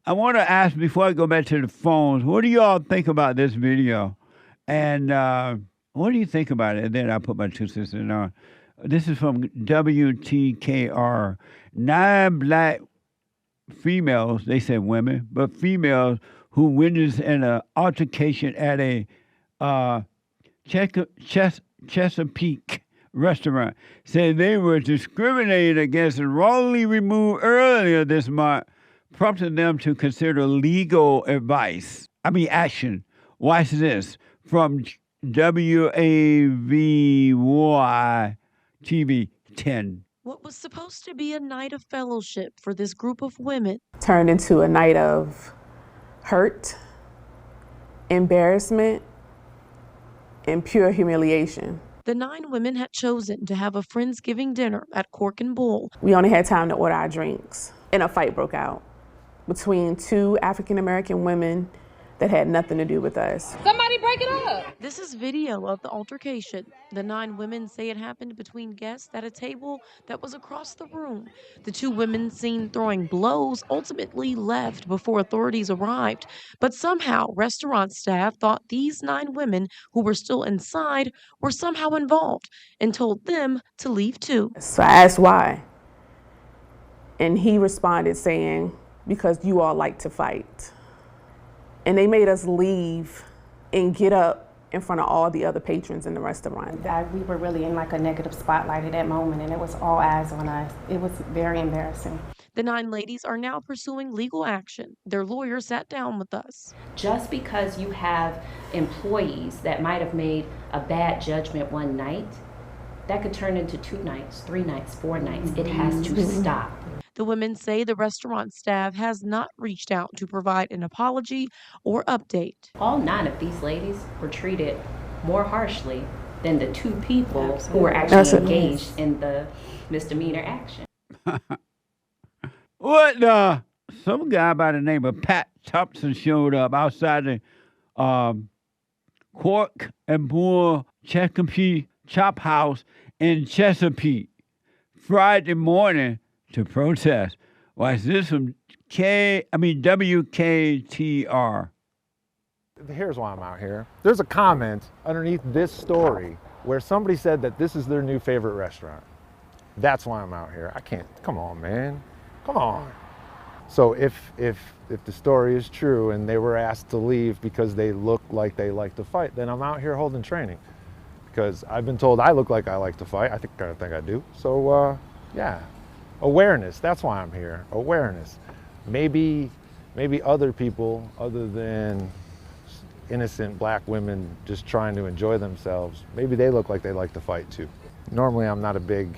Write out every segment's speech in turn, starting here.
I want to ask before I go back to the phones, what do y'all think about this video? And what do you think about it? And then I'll put my 2 cents in on. This is from WTKR. 9 black females, they said women, but females who witnessed an altercation at a Chesapeake restaurant said they were discriminated against and wrongly removed earlier this month, prompting them to consider legal action. Watch this from WAVY TV 10. What was supposed to be a night of fellowship for this group of women turned into a night of hurt, embarrassment, and pure humiliation. The 9 women had chosen to have a Friendsgiving dinner at Cork and Bull. We only had time to order our drinks, and a fight broke out between 2 African-American women that had nothing to do with us. Somebody break it up. This is video of the altercation. The 9 women say it happened between guests at a table that was across the room. The 2 women seen throwing blows ultimately left before authorities arrived. But somehow restaurant staff thought these 9 women who were still inside were somehow involved and told them to leave too. So I asked why. And he responded saying, because you all like to fight. And they made us leave and get up in front of all the other patrons in the restaurant. We were really in like a negative spotlight at that moment, and it was all eyes on us. It was very embarrassing. The 9 ladies are now pursuing legal action. Their lawyer sat down with us. Just because you have employees that might have made a bad judgment one night, that could turn into 2 nights, 3 nights, 4 nights. It has to stop. The women say the restaurant staff has not reached out to provide an apology or update. All 9 of these ladies were treated more harshly than the 2 people who were actually engaged in the misdemeanor action. What the? Some guy by the name of Pat Thompson showed up outside the Cork and Bull Chesapeake Chop House in Chesapeake Friday morning to protest. Watch this from WKTR. Here's why I'm out here. There's a comment underneath this story where somebody said that this is their new favorite restaurant. That's why I'm out here. I can't, come on, man. Come on. So if the story is true and they were asked to leave because they look like they like to fight, then I'm out here holding training. Because I've been told I look like I like to fight. I think I do. So yeah, awareness. That's why I'm here. Awareness. Maybe other people, other than innocent black women just trying to enjoy themselves, maybe they look like they like to fight too. Normally, I'm not a big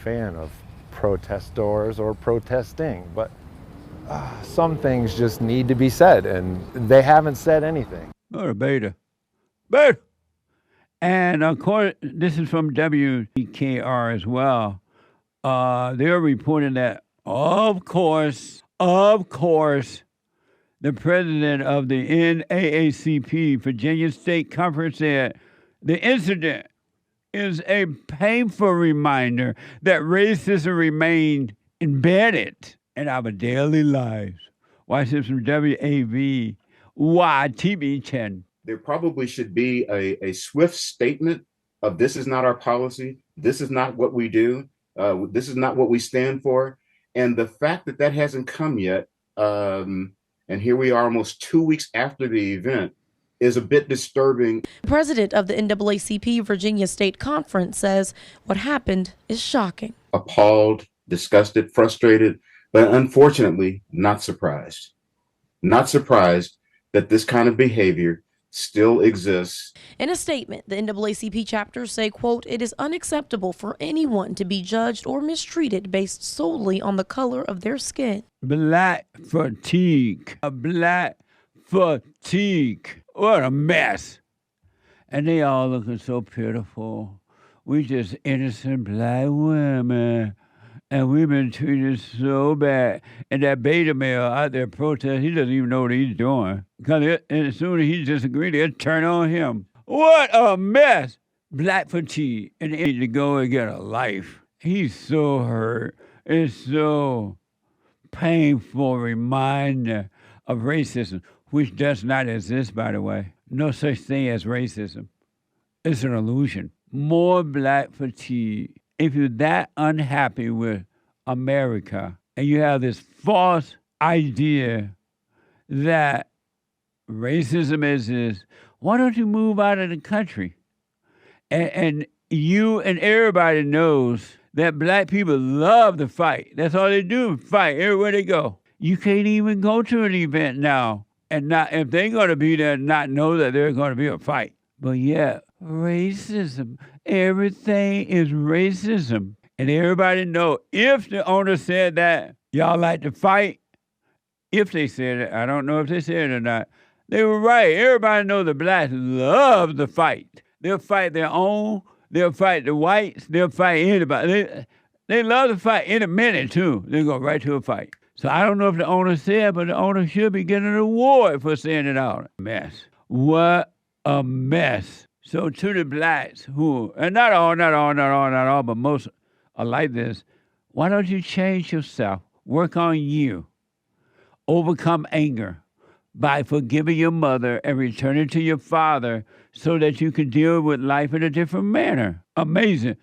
fan of protestors or protesting, but some things just need to be said, and they haven't said anything. Oh, beta. And of course, this is from WKR as well. They're reporting that, of course, the president of the NAACP, Virginia State Conference, said the incident is a painful reminder that racism remained embedded in our daily lives. Watch this from WAVY TV 10. There probably should be a swift statement of this is not our policy, this is not what we do, this is not what we stand for. And the fact that hasn't come yet, and here we are almost 2 weeks after the event, is a bit disturbing. The president of the NAACP Virginia State Conference says what happened is shocking. Appalled, disgusted, frustrated, but unfortunately not surprised. Not surprised that this kind of behavior still exists. In a statement, the NAACP chapters say, quote, "It is unacceptable for anyone to be judged or mistreated based solely on the color of their skin." Black fatigue. Black fatigue. What a mess. And they all looking so pitiful. We just innocent black women. And we've been treated so bad. And that beta male out there protesting, he doesn't even know what he's doing. Because as soon as he disagrees, they'll turn on him. What a mess. Black fatigue. And they need to go and get a life. He's so hurt. It's so painful reminder of racism, which does not exist, by the way. No such thing as racism. It's an illusion. More black fatigue. If you're that unhappy with America and you have this false idea that racism exists, why don't you move out of the country? And you and everybody knows that black people love to fight. That's all they do, fight everywhere they go. You can't even go to an event now and not, if they're going to be there, not know that there's going to be a fight. But yeah, racism, everything is racism. And everybody know if the owner said that, y'all like to fight, if they said it, I don't know if they said it or not, they were right. Everybody know the blacks love to fight. They'll fight their own, they'll fight the whites, they'll fight anybody. They love to fight in a minute too. They go right to a fight. So I don't know if the owner said, but the owner should be getting an award for saying it out. Mess. What a mess. So to the blacks who, and not all, but most are like this, why don't you change yourself? Work on you. Overcome anger by forgiving your mother and returning to your father so that you can deal with life in a different manner. Amazing.